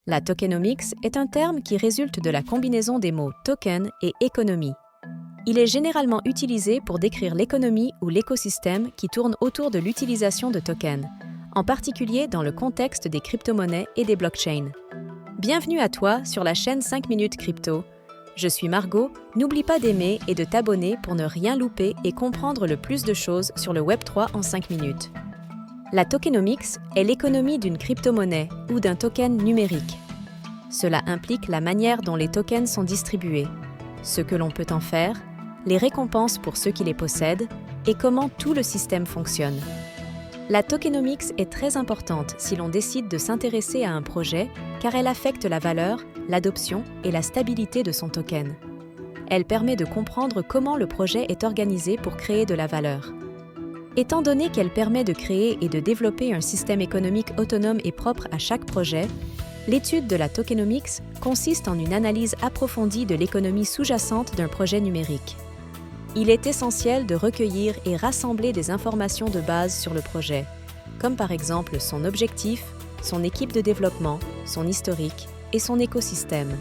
La tokenomics est un terme qui résulte de la combinaison des mots token et économie. Il est généralement utilisé pour décrire l'économie ou l'écosystème qui tourne autour de l'utilisation de tokens, en particulier dans le contexte des crypto-monnaies et des blockchains. Bienvenue à toi sur la chaîne 5 minutes crypto. Je suis Margot, n'oublie pas d'aimer et de t'abonner pour ne rien louper et comprendre le plus de choses sur le Web3 en 5 minutes. La tokenomics est l'économie d'une crypto-monnaie ou d'un token numérique. Cela implique la manière dont les tokens sont distribués, ce que l'on peut en faire, les récompenses pour ceux qui les possèdent et comment tout le système fonctionne. La tokenomics est très importante si l'on décide de s'intéresser à un projet car elle affecte la valeur, l'adoption et la stabilité de son token. Elle permet de comprendre comment le projet est organisé pour créer de la valeur. Étant donné qu'elle permet de créer et de développer un système économique autonome et propre à chaque projet, l'étude de la tokenomics consiste en une analyse approfondie de l'économie sous-jacente d'un projet numérique. Il est essentiel de recueillir et rassembler des informations de base sur le projet, comme par exemple son objectif, son équipe de développement, son historique et son écosystème.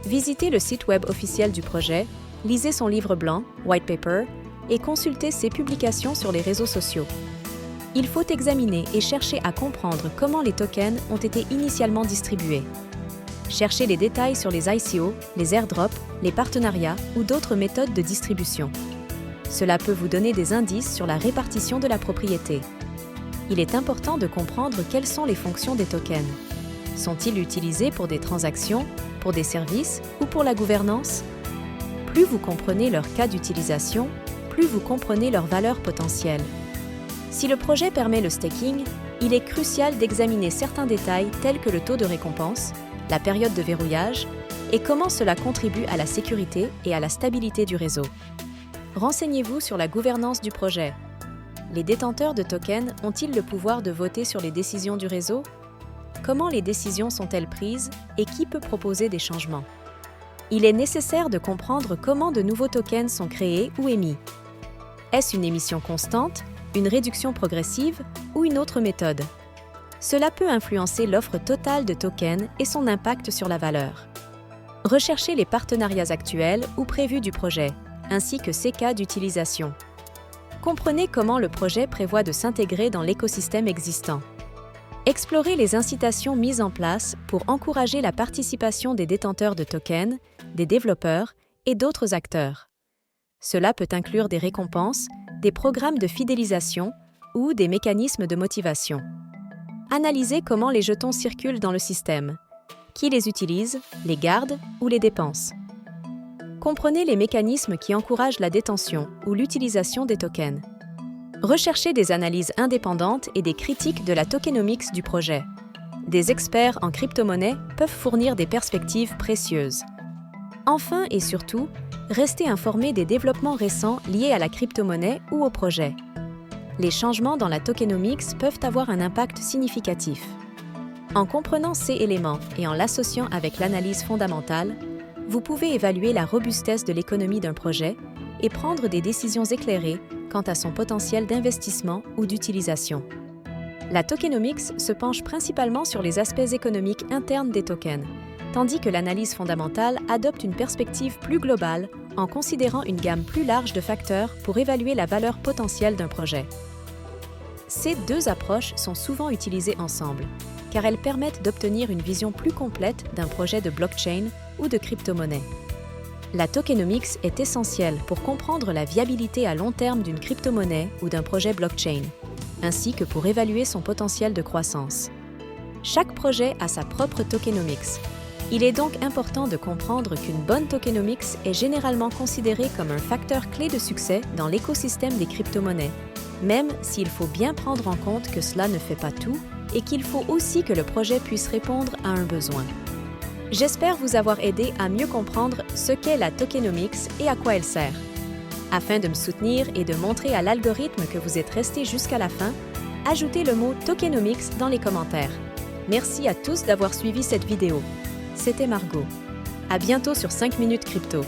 Visitez le site web officiel du projet, lisez son livre blanc, White Paper, et consultez ses publications sur les réseaux sociaux. Il faut examiner et chercher à comprendre comment les tokens ont été initialement distribués. Cherchez les détails sur les ICO, les airdrops, les partenariats ou d'autres méthodes de distribution. Cela peut vous donner des indices sur la répartition de la propriété. Il est important de comprendre quelles sont les fonctions des tokens. Sont-ils utilisés pour des transactions, pour des services ou pour la gouvernance? Plus vous comprenez leur cas d'utilisation, plus vous comprenez leur valeur potentielle. Si le projet permet le staking, il est crucial d'examiner certains détails tels que le taux de récompense, la période de verrouillage et comment cela contribue à la sécurité et à la stabilité du réseau. Renseignez-vous sur la gouvernance du projet. Les détenteurs de tokens ont-ils le pouvoir de voter sur les décisions du réseau? Comment les décisions sont-elles prises et qui peut proposer des changements? Il est nécessaire de comprendre comment de nouveaux tokens sont créés ou émis. Est-ce une émission constante, une réduction progressive ou une autre méthode? Cela peut influencer l'offre totale de tokens et son impact sur la valeur. Recherchez les partenariats actuels ou prévus du projet, ainsi que ses cas d'utilisation. Comprenez comment le projet prévoit de s'intégrer dans l'écosystème existant. Explorez les incitations mises en place pour encourager la participation des détenteurs de tokens, des développeurs et d'autres acteurs. Cela peut inclure des récompenses, des programmes de fidélisation ou des mécanismes de motivation. Analysez comment les jetons circulent dans le système. Qui les utilise, les garde ou les dépense? Comprenez les mécanismes qui encouragent la détention ou l'utilisation des tokens. Recherchez des analyses indépendantes et des critiques de la tokenomics du projet. Des experts en crypto-monnaie peuvent fournir des perspectives précieuses. Enfin et surtout, restez informés des développements récents liés à la crypto-monnaie ou au projet. Les changements dans la tokenomics peuvent avoir un impact significatif. En comprenant ces éléments et en l'associant avec l'analyse fondamentale, vous pouvez évaluer la robustesse de l'économie d'un projet et prendre des décisions éclairées quant à son potentiel d'investissement ou d'utilisation. La tokenomics se penche principalement sur les aspects économiques internes des tokens, tandis que l'analyse fondamentale adopte une perspective plus globale en considérant une gamme plus large de facteurs pour évaluer la valeur potentielle d'un projet. Ces deux approches sont souvent utilisées ensemble, car elles permettent d'obtenir une vision plus complète d'un projet de blockchain ou de crypto-monnaie. La tokenomics est essentielle pour comprendre la viabilité à long terme d'une crypto-monnaie ou d'un projet blockchain, ainsi que pour évaluer son potentiel de croissance. Chaque projet a sa propre tokenomics. Il est donc important de comprendre qu'une bonne tokenomics est généralement considérée comme un facteur clé de succès dans l'écosystème des crypto-monnaies, même s'il faut bien prendre en compte que cela ne fait pas tout et qu'il faut aussi que le projet puisse répondre à un besoin. J'espère vous avoir aidé à mieux comprendre ce qu'est la tokenomics et à quoi elle sert. Afin de me soutenir et de montrer à l'algorithme que vous êtes resté jusqu'à la fin, ajoutez le mot tokenomics dans les commentaires. Merci à tous d'avoir suivi cette vidéo. C'était Margot. À bientôt sur 5 minutes crypto.